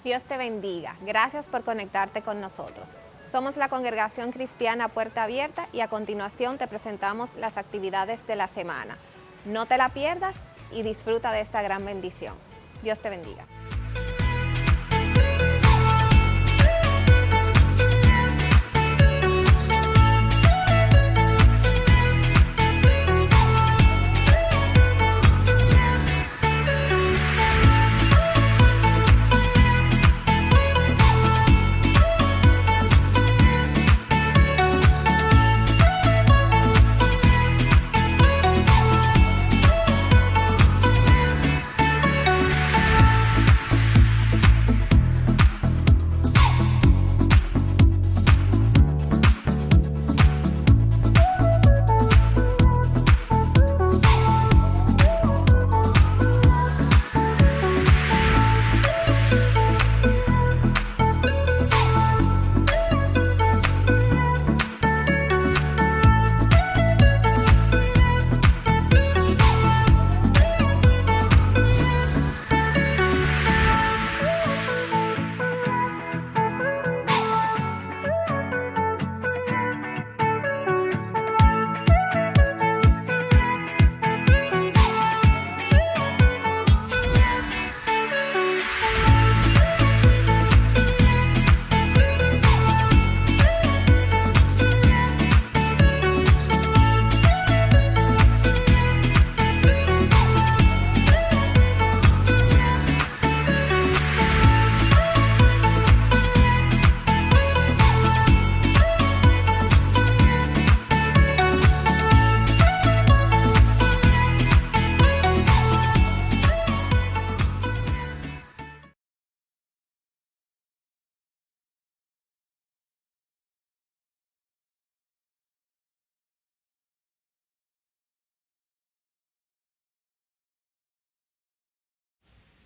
Dios te bendiga. Gracias por conectarte con nosotros. Somos la Congregación Cristiana Puerta Abierta y a continuación te presentamos las actividades de la semana. No te la pierdas y disfruta de esta gran bendición. Dios te bendiga.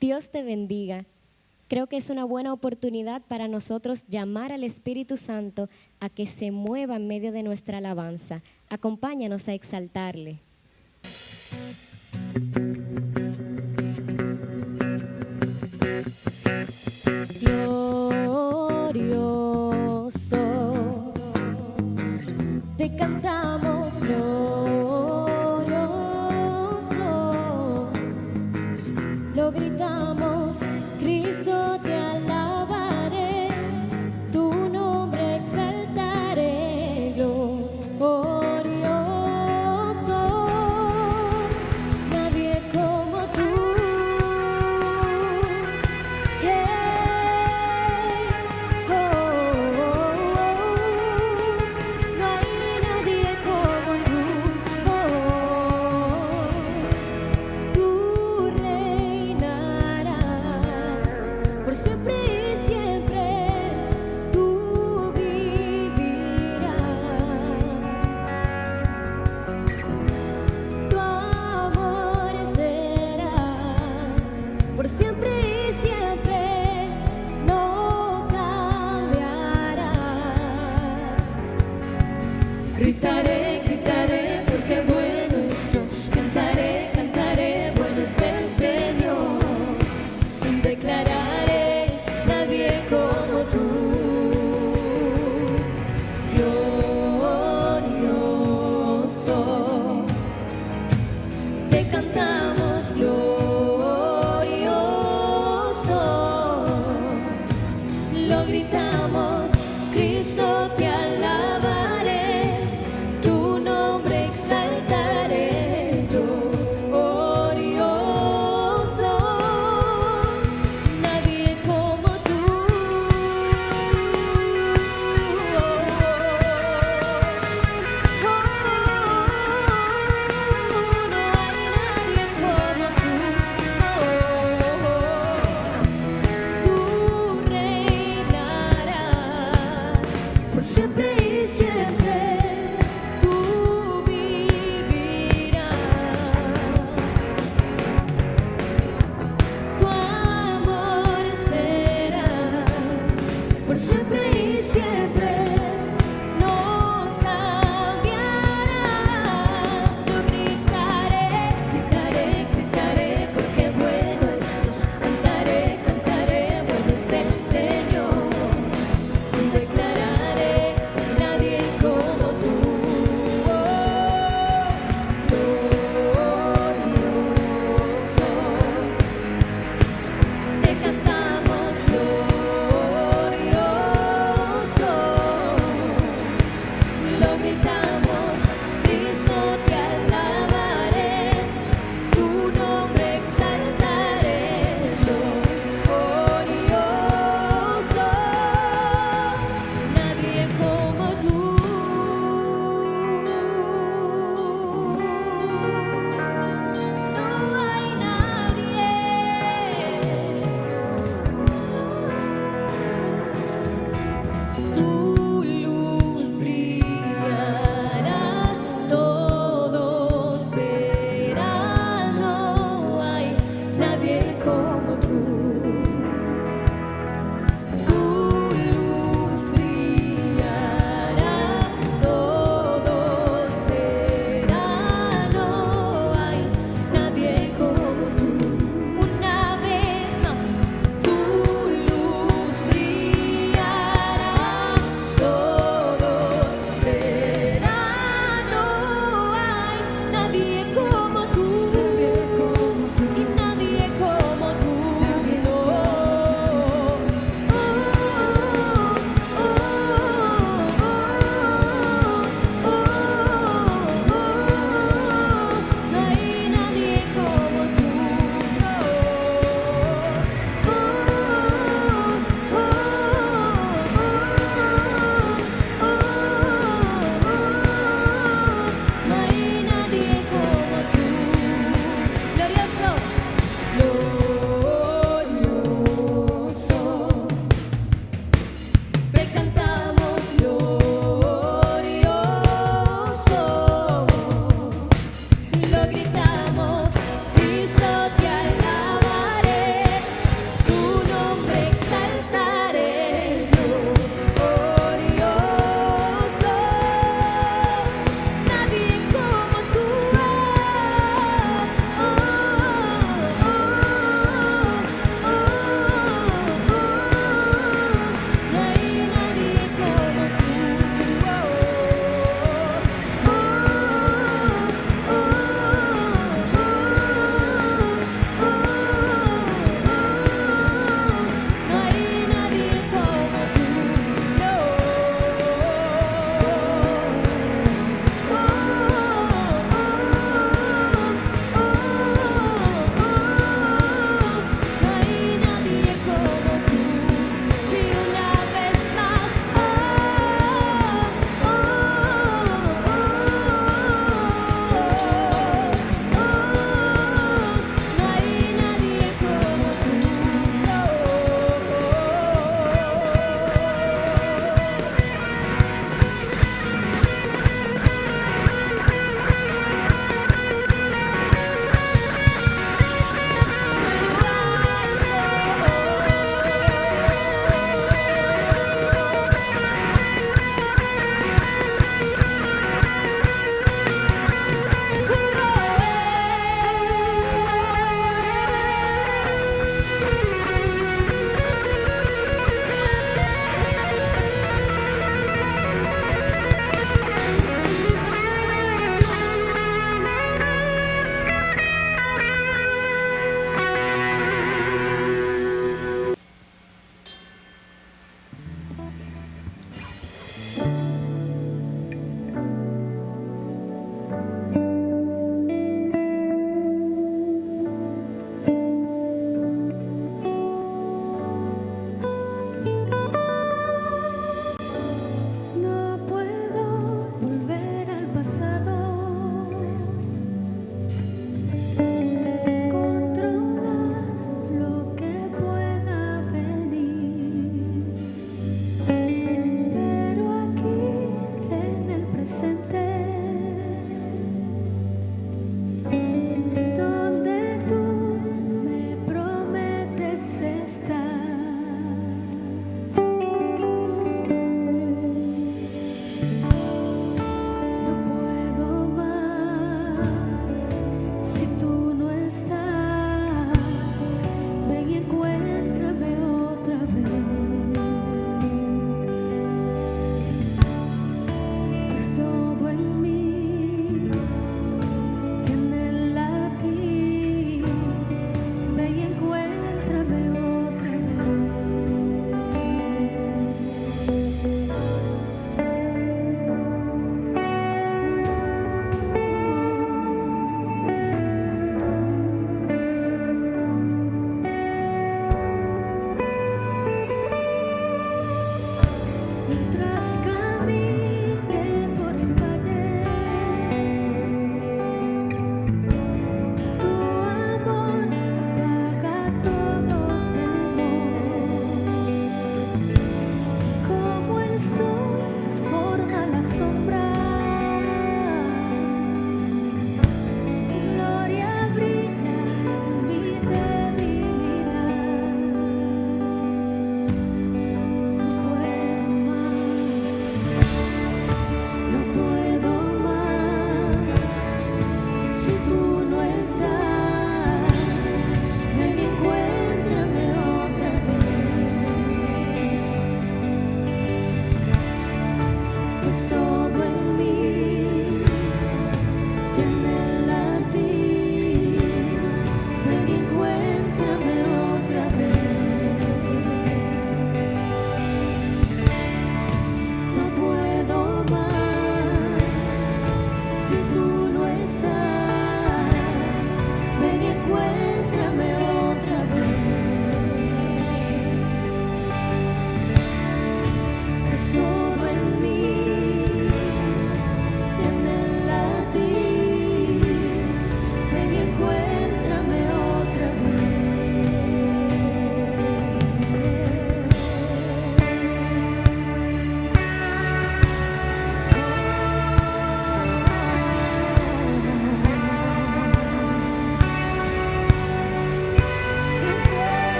Dios te bendiga. Creo que es una buena oportunidad para nosotros llamar al Espíritu Santo a que se mueva en medio de nuestra alabanza. Acompáñanos a exaltarle. Glorioso, te cantamos glorioso, lo gritamos, Cristo te alabaré, tu nombre exaltaré, glorioso,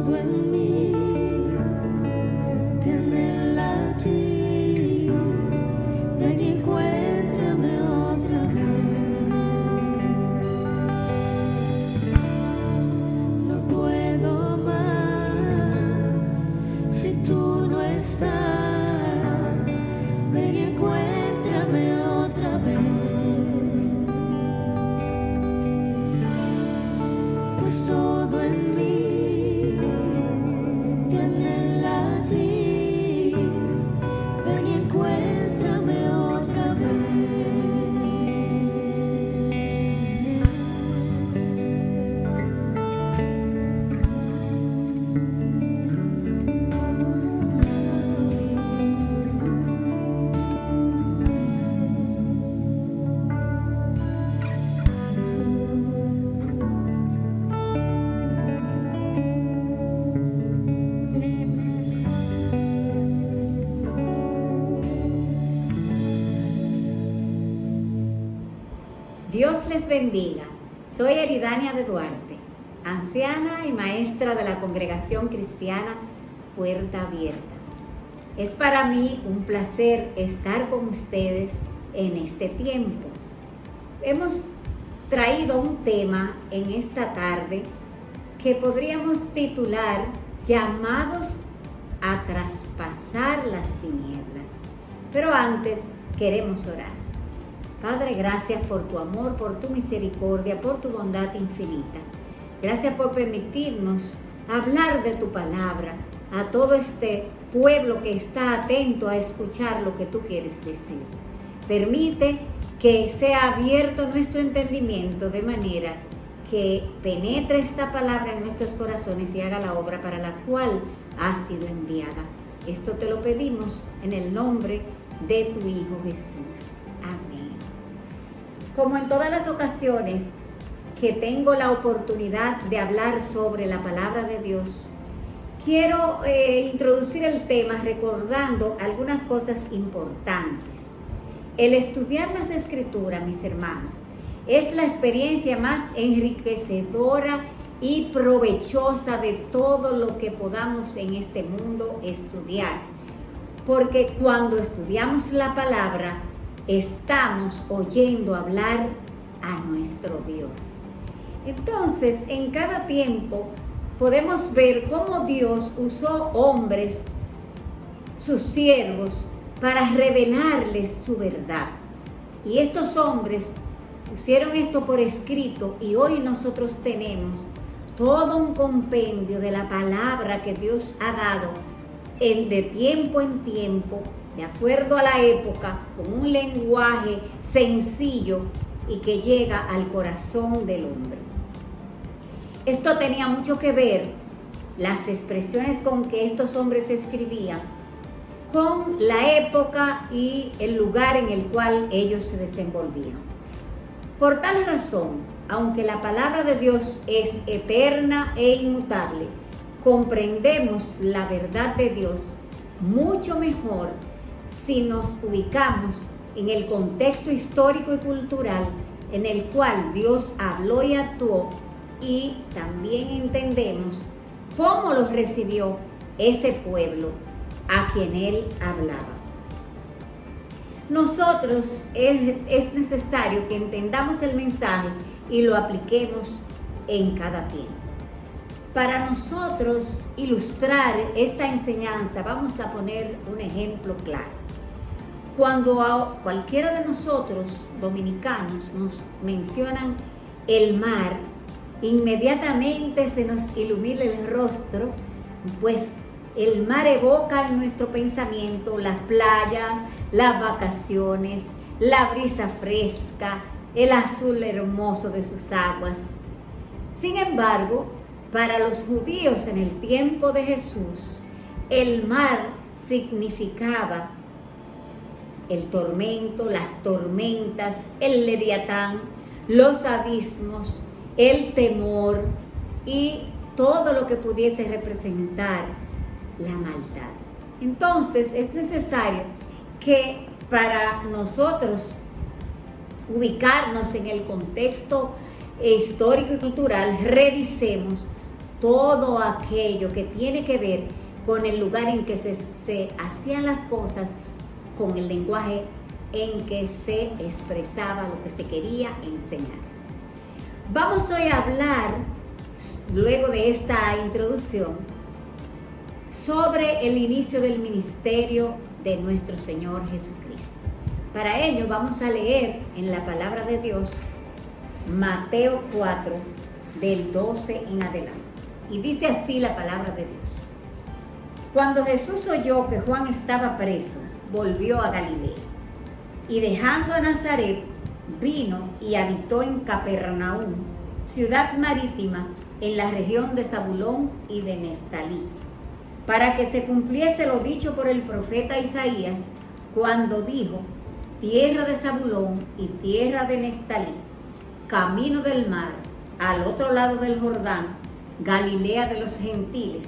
todo en mí tiene el latir. Ven y encuéntrame otra vez. No puedo más si tú no estás. Ven y encuéntrame otra vez. Pues todo en mí tiene el latir. Ven y encuéntrame otra vez. Dios les bendiga. Soy Eridania de Duarte, anciana y maestra de la Congregación Cristiana Puerta Abierta. Es para mí un placer estar con ustedes en este tiempo. Hemos traído un tema en esta tarde que podríamos titular Llamados a traspasar las tinieblas. Pero antes queremos orar. Padre, gracias por tu amor, por tu misericordia, por tu bondad infinita. Gracias por permitirnos hablar de tu palabra a todo este pueblo que está atento a escuchar lo que tú quieres decir. Permite que sea abierto nuestro entendimiento de manera que penetre esta palabra en nuestros corazones y haga la obra para la cual ha sido enviada. Esto te lo pedimos en el nombre de tu Hijo Jesús. Amén. Como en todas las ocasiones que tengo la oportunidad de hablar sobre la palabra de Dios, quiero introducir el tema recordando algunas cosas importantes. El estudiar las Escrituras, mis hermanos, es la experiencia más enriquecedora y provechosa de todo lo que podamos en este mundo estudiar. Porque cuando estudiamos la palabra, estamos oyendo hablar a nuestro Dios. Entonces, en cada tiempo podemos ver cómo Dios usó hombres, sus siervos, para revelarles su verdad. Y estos hombres pusieron esto por escrito y hoy nosotros tenemos todo un compendio de la palabra que Dios ha dado de tiempo en tiempo, de acuerdo a la época, con un lenguaje sencillo y que llega al corazón del hombre. Esto tenía mucho que ver, las expresiones con que estos hombres escribían, con la época y el lugar en el cual ellos se desenvolvían. Por tal razón, aunque la palabra de Dios es eterna e inmutable, comprendemos la verdad de Dios mucho mejor si nos ubicamos en el contexto histórico y cultural en el cual Dios habló y actuó, y también entendemos cómo los recibió ese pueblo a quien Él hablaba. Nosotros es necesario que entendamos el mensaje y lo apliquemos en cada tiempo. Para nosotros ilustrar esta enseñanza, vamos a poner un ejemplo claro. Cuando a cualquiera de nosotros, dominicanos, nos mencionan el mar, inmediatamente se nos ilumina el rostro, pues el mar evoca en nuestro pensamiento las playas, las vacaciones, la brisa fresca, el azul hermoso de sus aguas. Sin embargo, para los judíos en el tiempo de Jesús, el mar significaba el tormento, las tormentas, el leviatán, los abismos, el temor y todo lo que pudiese representar la maldad. Entonces es necesario que para nosotros ubicarnos en el contexto histórico y cultural, revisemos todo aquello que tiene que ver con el lugar en que se hacían las cosas, con el lenguaje en que se expresaba lo que se quería enseñar. Vamos hoy a hablar, luego de esta introducción, sobre el inicio del ministerio de nuestro Señor Jesucristo. Para ello vamos a leer en la palabra de Dios Mateo 4, del 12 en adelante. Y dice así la palabra de Dios. Cuando Jesús oyó que Juan estaba preso, volvió a Galilea. Y dejando a Nazaret, vino y habitó en Capernaum, ciudad marítima en la región de Zabulón y de Neftalí, para que se cumpliese lo dicho por el profeta Isaías, cuando dijo: tierra de Zabulón y tierra de Neftalí, camino del mar, al otro lado del Jordán, Galilea de los gentiles.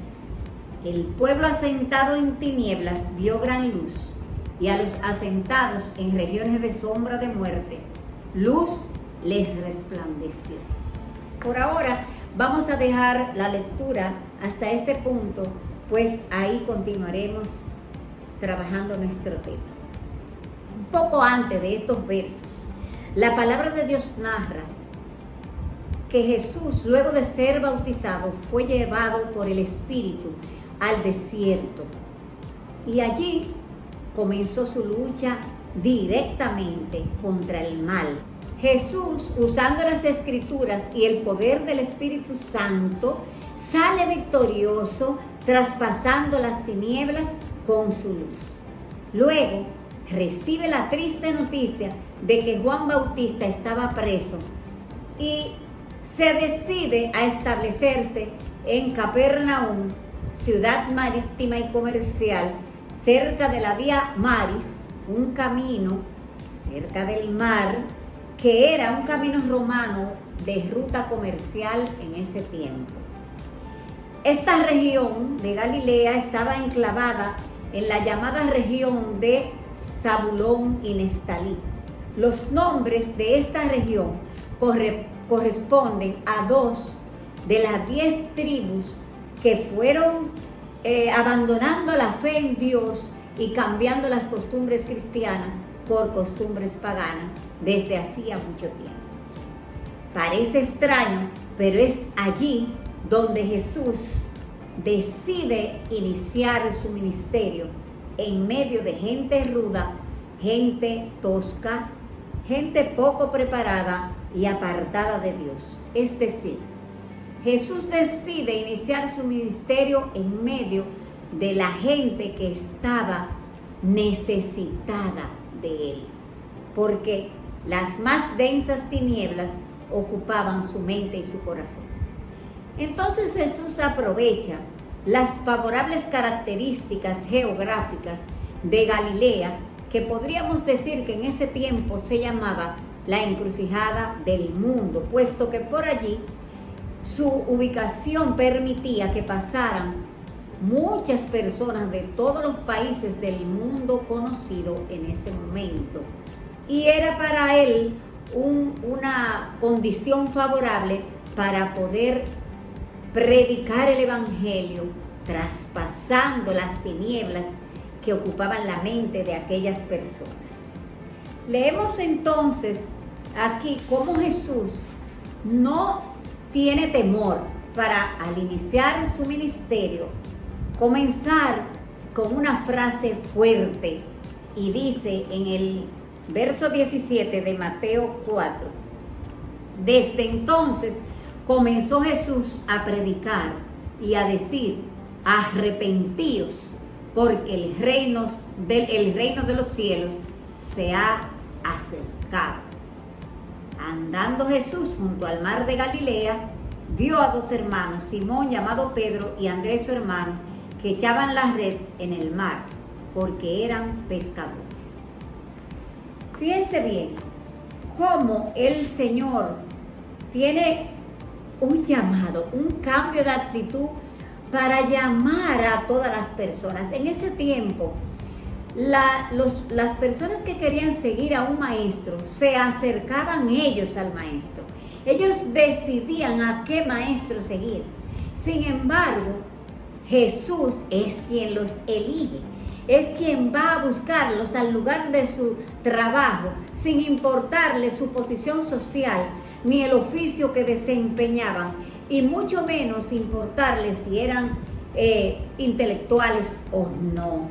El pueblo asentado en tinieblas vio gran luz, y a los asentados en regiones de sombra de muerte, luz les resplandeció. Por ahora vamos a dejar la lectura hasta este punto, pues ahí continuaremos trabajando nuestro tema. Un poco antes de estos versos, la palabra de Dios narra que Jesús, luego de ser bautizado, fue llevado por el Espíritu al desierto. Y allí comenzó su lucha directamente contra el mal. Jesús, usando las Escrituras y el poder del Espíritu Santo, sale victorioso, traspasando las tinieblas con su luz. Luego, recibe la triste noticia de que Juan Bautista estaba preso y se decide a establecerse en Capernaum, ciudad marítima y comercial, cerca de la vía Maris, un camino cerca del mar, que era un camino romano de ruta comercial en ese tiempo. Esta región de Galilea estaba enclavada en la llamada región de Zabulón y Neftalí. Los nombres de esta región corresponden a 2 de las 10 tribus que fueron abandonando la fe en Dios y cambiando las costumbres cristianas por costumbres paganas desde hacía mucho tiempo. Parece extraño, pero es allí donde Jesús decide iniciar su ministerio, en medio de gente ruda, gente tosca, gente poco preparada y apartada de Dios. Es decir, Jesús decide iniciar su ministerio en medio de la gente que estaba necesitada de él, porque las más densas tinieblas ocupaban su mente y su corazón. Entonces Jesús aprovecha las favorables características geográficas de Galilea, que podríamos decir que en ese tiempo se llamaba la encrucijada del mundo, puesto que por allí su ubicación permitía que pasaran muchas personas de todos los países del mundo conocido en ese momento. Y era para él una condición favorable para poder predicar el evangelio, traspasando las tinieblas que ocupaban la mente de aquellas personas. Leemos entonces aquí cómo Jesús no tiene temor para, al iniciar su ministerio, comenzar con una frase fuerte, y dice en el verso 17 de Mateo 4: desde entonces comenzó Jesús a predicar y a decir: arrepentíos, porque el reino de los cielos se ha acercado. Andando Jesús junto al mar de Galilea, vio a 2 hermanos, Simón llamado Pedro y Andrés su hermano, que echaban la red en el mar, porque eran pescadores. Fíjense bien cómo el Señor tiene un llamado, un cambio de actitud para llamar a todas las personas. En ese tiempo, las personas que querían seguir a un maestro se acercaban ellos al maestro. Ellos decidían a qué maestro seguir. Sin embargo, Jesús es quien los elige, es quien va a buscarlos al lugar de su trabajo, sin importarle su posición social ni el oficio que desempeñaban, y mucho menos importarle si eran intelectuales o no.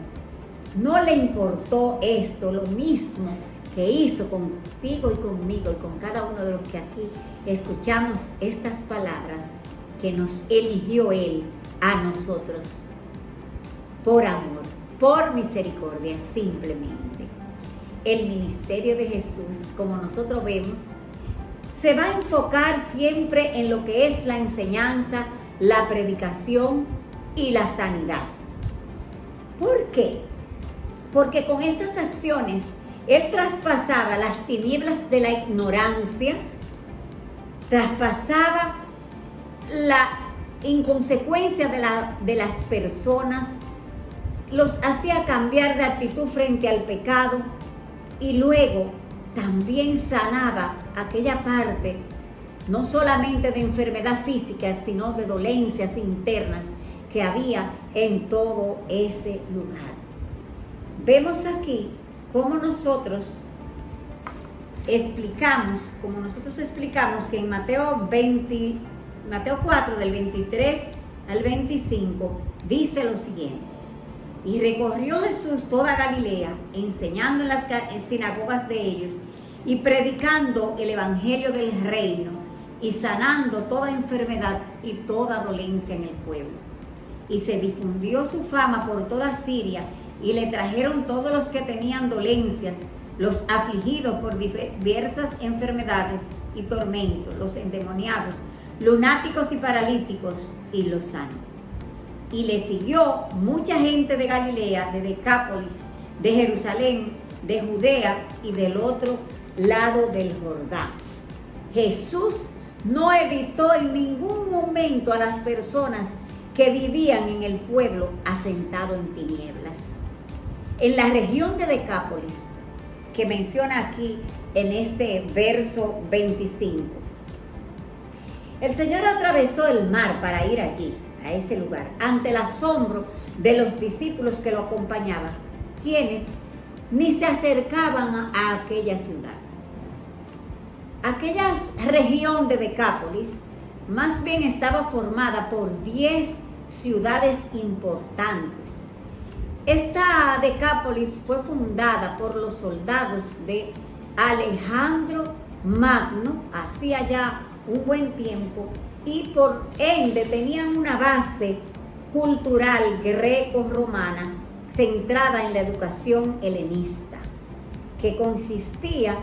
No le importó esto, lo mismo que hizo contigo y conmigo y con cada uno de los que aquí escuchamos estas palabras, que nos eligió Él a nosotros por amor, por misericordia, simplemente. El ministerio de Jesús, como nosotros vemos, se va a enfocar siempre en lo que es la enseñanza, la predicación y la sanidad. ¿Por qué? Porque con estas acciones Él traspasaba las tinieblas de la ignorancia, traspasaba la inconsecuencia de las personas, los hacía cambiar de actitud frente al pecado, y luego también sanaba aquella parte, no solamente de enfermedad física, sino de dolencias internas que había en todo ese lugar. Vemos aquí cómo nosotros explicamos que en Mateo 4, del 23 al 25, dice lo siguiente: y recorrió Jesús toda Galilea, enseñando en las sinagogas de ellos y predicando el evangelio del reino y sanando toda enfermedad y toda dolencia en el pueblo. Y se difundió su fama por toda Siria, y le trajeron todos los que tenían dolencias, los afligidos por diversas enfermedades y tormentos, los endemoniados, lunáticos y paralíticos, y los sanó. Y le siguió mucha gente de Galilea, de Decápolis, de Jerusalén, de Judea y del otro lado del Jordán. Jesús no evitó en ningún momento a las personas que vivían en el pueblo asentado en tinieblas. En la región de Decápolis, que menciona aquí en este verso 25, el Señor atravesó el mar para ir allí, a ese lugar, ante el asombro de los discípulos que lo acompañaban, quienes ni se acercaban a aquella ciudad. Aquella región de Decápolis más bien estaba formada por 10 ciudades importantes. Esta Decápolis fue fundada por los soldados de Alejandro Magno hacía ya un buen tiempo, y por ende tenían una base cultural greco-romana centrada en la educación helenista, que consistía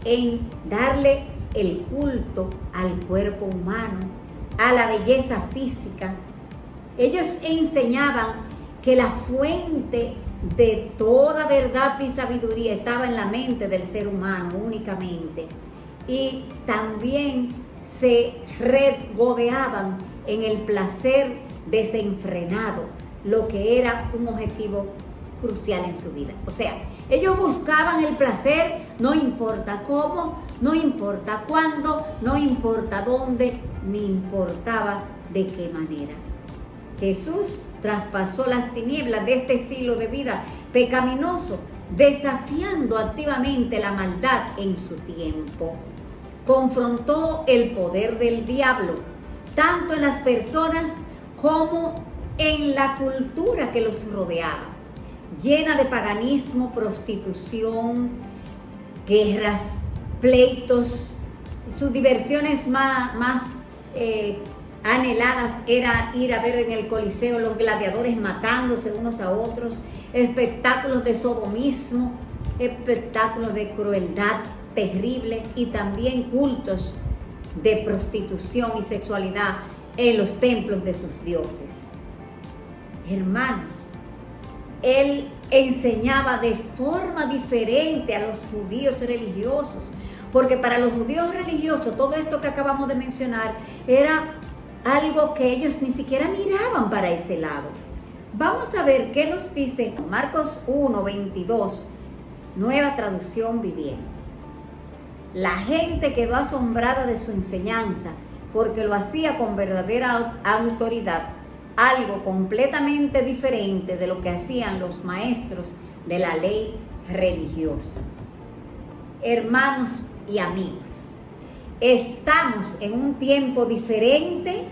en darle el culto al cuerpo humano, a la belleza física. Ellos enseñaban que la fuente de toda verdad y sabiduría estaba en la mente del ser humano únicamente, y también se regodeaban en el placer desenfrenado, lo que era un objetivo crucial en su vida. O sea, ellos buscaban el placer, no importa cómo, no importa cuándo, no importa dónde, ni importaba de qué manera. Jesús traspasó las tinieblas de este estilo de vida pecaminoso, desafiando activamente la maldad en su tiempo. Confrontó el poder del diablo, tanto en las personas como en la cultura que los rodeaba, llena de paganismo, prostitución, guerras, pleitos. Sus diversiones más anheladas era ir a ver en el Coliseo los gladiadores matándose unos a otros, espectáculos de sodomismo, espectáculos de crueldad terrible, y también cultos de prostitución y sexualidad en los templos de sus dioses. Hermanos, Él enseñaba de forma diferente a los judíos religiosos, porque para los judíos religiosos todo esto que acabamos de mencionar era algo que ellos ni siquiera miraban para ese lado. Vamos a ver qué nos dice Marcos 1:22, Nueva Traducción Viviente. La gente quedó asombrada de su enseñanza, porque lo hacía con verdadera autoridad, algo completamente diferente de lo que hacían los maestros de la ley religiosa. Hermanos y amigos, estamos en un tiempo diferente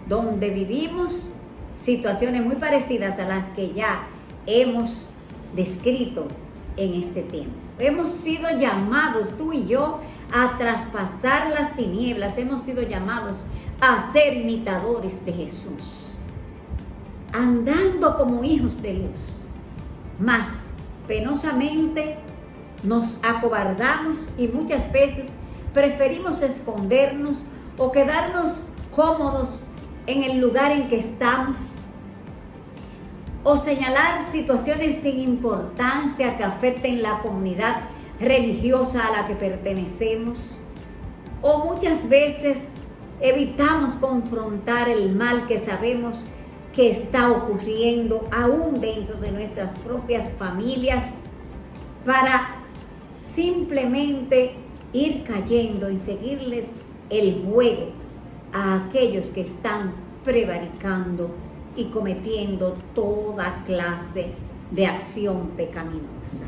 donde vivimos situaciones muy parecidas a las que ya hemos descrito en este tiempo. Hemos sido llamados, tú y yo, a traspasar las tinieblas. Hemos sido llamados a ser imitadores de Jesús, andando como hijos de luz. Mas, penosamente, nos acobardamos y muchas veces preferimos escondernos o quedarnos cómodos en el lugar en que estamos, o señalar situaciones sin importancia que afecten la comunidad religiosa a la que pertenecemos, o muchas veces evitamos confrontar el mal que sabemos que está ocurriendo aún dentro de nuestras propias familias, para simplemente ir cayendo y seguirles el juego a aquellos que están prevaricando y cometiendo toda clase de acción pecaminosa.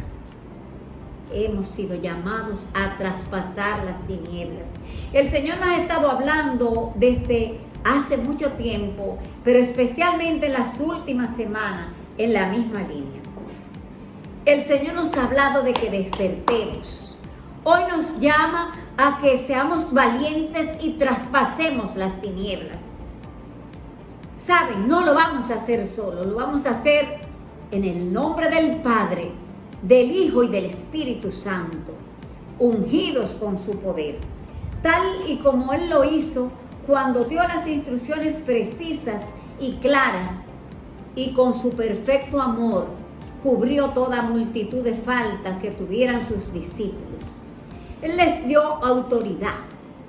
Hemos sido llamados a traspasar las tinieblas. El Señor nos ha estado hablando desde hace mucho tiempo, pero especialmente en las últimas semanas, en la misma línea. El Señor nos ha hablado de que despertemos. Hoy nos llama a que seamos valientes y traspasemos las tinieblas. Saben, no lo vamos a hacer solo, lo vamos a hacer en el nombre del Padre, del Hijo y del Espíritu Santo, ungidos con su poder, tal y como Él lo hizo cuando dio las instrucciones precisas y claras, y con su perfecto amor cubrió toda multitud de faltas que tuvieran sus discípulos. Él les dio autoridad,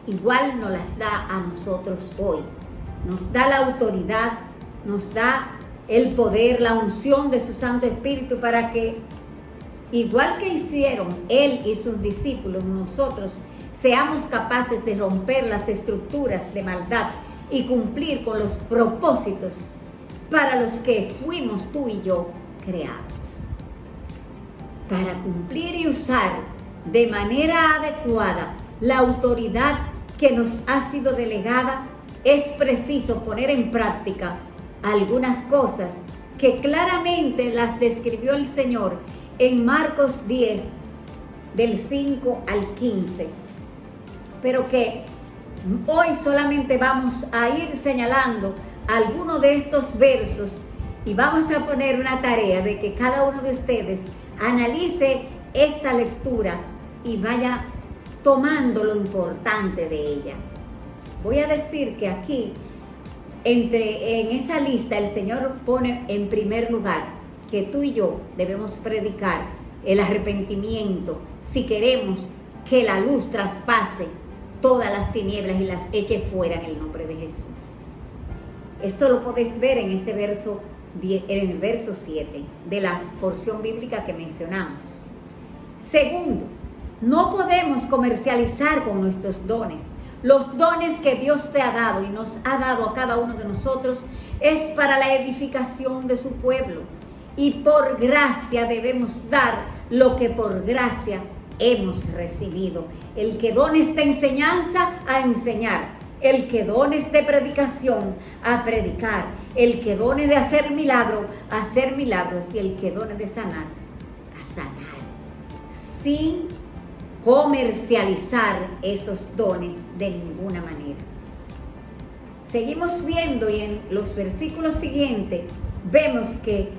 igual nos las da a nosotros hoy. Nos da la autoridad, nos da el poder, la unción de su Santo Espíritu para que, igual que hicieron Él y sus discípulos, nosotros seamos capaces de romper las estructuras de maldad y cumplir con los propósitos para los que fuimos tú y yo creados. Para cumplir y usar de manera adecuada la autoridad que nos ha sido delegada, es preciso poner en práctica algunas cosas que claramente las describió el Señor en Marcos 10, del 5 al 15. Pero que hoy solamente vamos a ir señalando algunos de estos versos y vamos a poner una tarea de que cada uno de ustedes analice esta lectura y vaya tomando lo importante de ella. Voy a decir que aquí, en esa lista, el Señor pone en primer lugar que tú y yo debemos predicar el arrepentimiento si queremos que la luz traspase todas las tinieblas y las eche fuera en el nombre de Jesús. Esto lo podéis ver en ese verso, en el verso 7 de la porción bíblica que mencionamos. Segundo, no podemos comercializar con nuestros dones. Los dones que Dios te ha dado y nos ha dado a cada uno de nosotros es para la edificación de su pueblo. Y por gracia debemos dar lo que por gracia hemos recibido. El que dones de enseñanza, a enseñar. El que dones de predicación, a predicar. El que done de hacer milagros, a hacer milagros. Y el que done de sanar, a sanar. Sin comercializar esos dones de ninguna manera. Seguimos viendo y en los versículos siguientes vemos que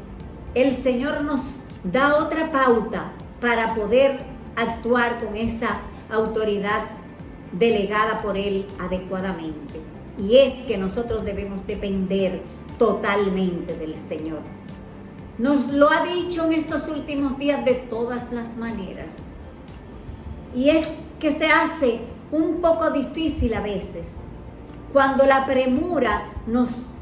el Señor nos da otra pauta para poder actuar con esa autoridad delegada por Él adecuadamente. Y es que nosotros debemos depender totalmente del Señor. Nos lo ha dicho en estos últimos días de todas las maneras. Y es que se hace un poco difícil a veces cuando la premura nos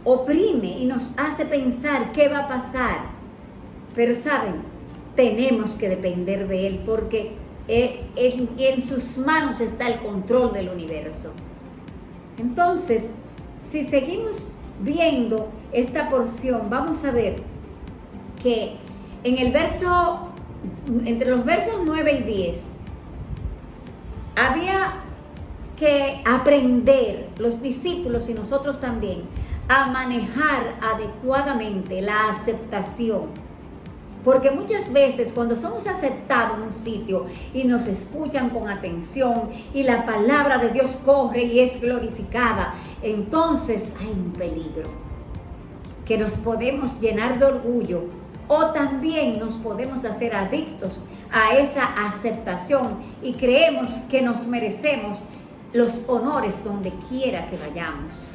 oprime y nos hace pensar qué va a pasar. Pero saben, tenemos que depender de Él porque en sus manos está el control del universo. Entonces, si seguimos viendo esta porción, vamos a ver que entre los versos 9 y 10, había que aprender los discípulos y nosotros también a manejar adecuadamente la aceptación. Porque muchas veces cuando somos aceptados en un sitio y nos escuchan con atención y la palabra de Dios corre y es glorificada, entonces hay un peligro, que nos podemos llenar de orgullo o también nos podemos hacer adictos a esa aceptación y creemos que nos merecemos los honores donde quiera que vayamos.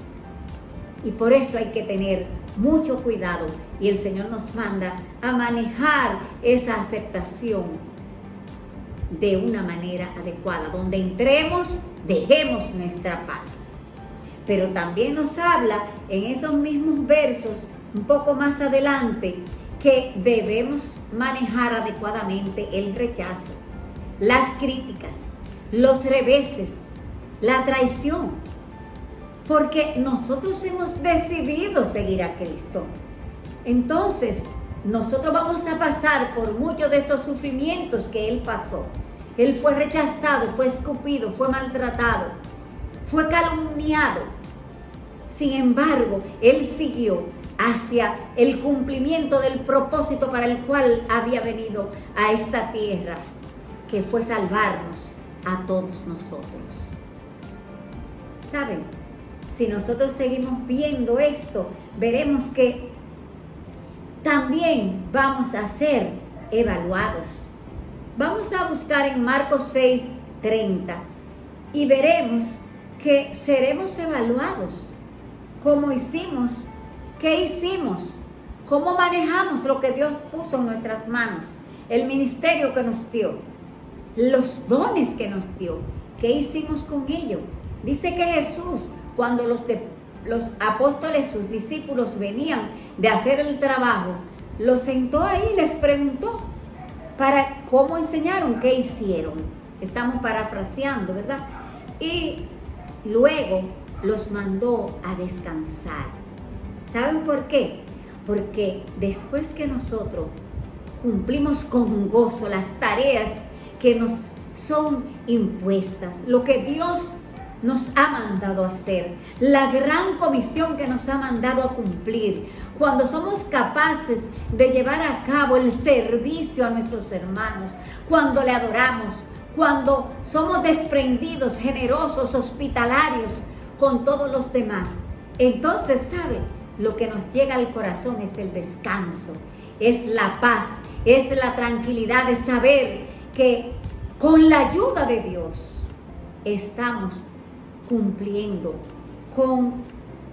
Y por eso hay que tener mucho cuidado y el Señor nos manda a manejar esa aceptación de una manera adecuada. Donde entremos, dejemos nuestra paz. Pero también nos habla en esos mismos versos, un poco más adelante, que debemos manejar adecuadamente el rechazo, las críticas, los reveses, la traición, porque nosotros hemos decidido seguir a Cristo. Entonces, nosotros vamos a pasar por muchos de estos sufrimientos que Él pasó. Él fue rechazado, fue escupido, fue maltratado, fue calumniado. Sin embargo, Él siguió hacia el cumplimiento del propósito para el cual había venido a esta tierra, que fue salvarnos a todos nosotros. ¿Saben? Si nosotros seguimos viendo esto, veremos que también vamos a ser evaluados. Vamos a buscar en Marcos 6:30 y veremos que seremos evaluados. ¿Cómo hicimos? ¿Qué hicimos? ¿Cómo manejamos lo que Dios puso en nuestras manos? El ministerio que nos dio, los dones que nos dio. ¿Qué hicimos con ello? Dice que Jesús, cuando los apóstoles, sus discípulos, venían de hacer el trabajo, los sentó ahí y les preguntó para cómo enseñaron, qué hicieron. Estamos parafraseando, ¿verdad? Y luego los mandó a descansar. ¿Saben por qué? Porque después que nosotros cumplimos con gozo las tareas que nos son impuestas, lo que Dios nos ha mandado a hacer, la gran comisión que nos ha mandado a cumplir, cuando somos capaces de llevar a cabo el servicio a nuestros hermanos, cuando le adoramos, cuando somos desprendidos, generosos, hospitalarios con todos los demás, entonces, ¿sabe? Lo que nos llega al corazón es el descanso, es la paz, es la tranquilidad de saber que con la ayuda de Dios estamos cumpliendo con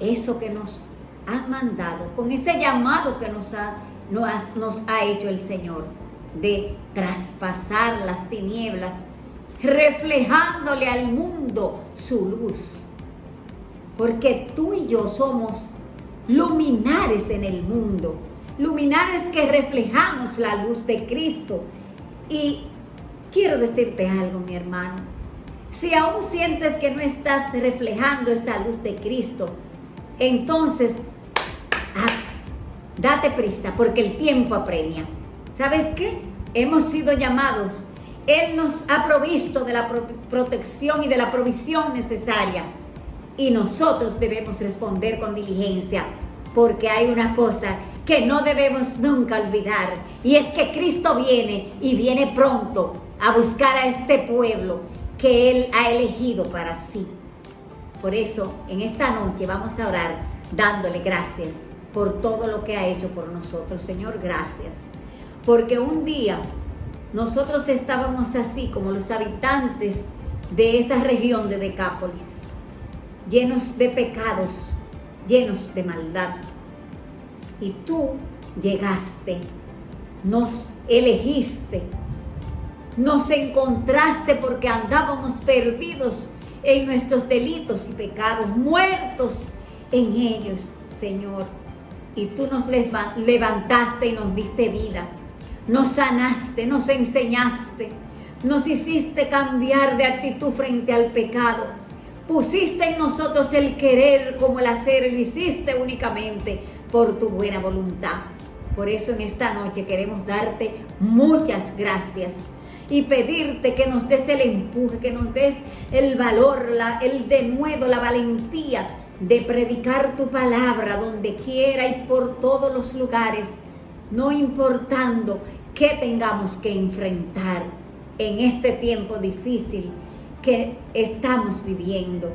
eso que nos han mandado, con ese llamado que nos ha hecho el Señor, de traspasar las tinieblas, reflejándole al mundo su luz. Porque tú y yo somos luminares en el mundo, luminares que reflejamos la luz de Cristo. Y quiero decirte algo, mi hermano. Si aún sientes que no estás reflejando esa luz de Cristo, entonces date prisa, porque el tiempo apremia. ¿Sabes qué? Hemos sido llamados. Él nos ha provisto de la protección y de la provisión necesaria. Y nosotros debemos responder con diligencia, porque hay una cosa que no debemos nunca olvidar, y es que Cristo viene y viene pronto a buscar a este pueblo que Él ha elegido para sí. Por eso, en esta noche vamos a orar dándole gracias por todo lo que ha hecho por nosotros. Señor, gracias, porque un día nosotros estábamos así como los habitantes de esa región de Decápolis, llenos de pecados, llenos de maldad. Y tú llegaste, nos elegiste, nos encontraste porque andábamos perdidos en nuestros delitos y pecados, muertos en ellos, Señor. Y tú nos levantaste y nos diste vida, nos sanaste, nos enseñaste, nos hiciste cambiar de actitud frente al pecado, Pusiste en nosotros el querer como el hacer, y lo hiciste únicamente por tu buena voluntad. Por eso en esta noche queremos darte muchas gracias y pedirte que nos des el empuje, que nos des el valor, el denuedo, la valentía de predicar tu palabra donde quiera y por todos los lugares, no importando qué tengamos que enfrentar en este tiempo difícil que estamos viviendo,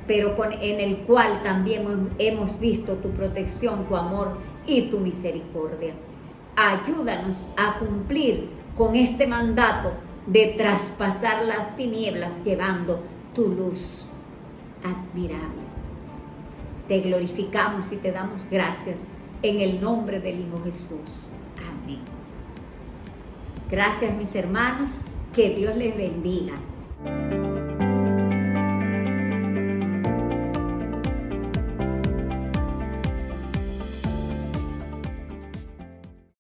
pero en el cual también hemos visto tu protección, tu amor y tu misericordia. Ayúdanos a cumplir con este mandato de traspasar las tinieblas llevando tu luz admirable. Te glorificamos y te damos gracias en el nombre del Hijo Jesús. Amén. Gracias, mis hermanos. Que Dios les bendiga.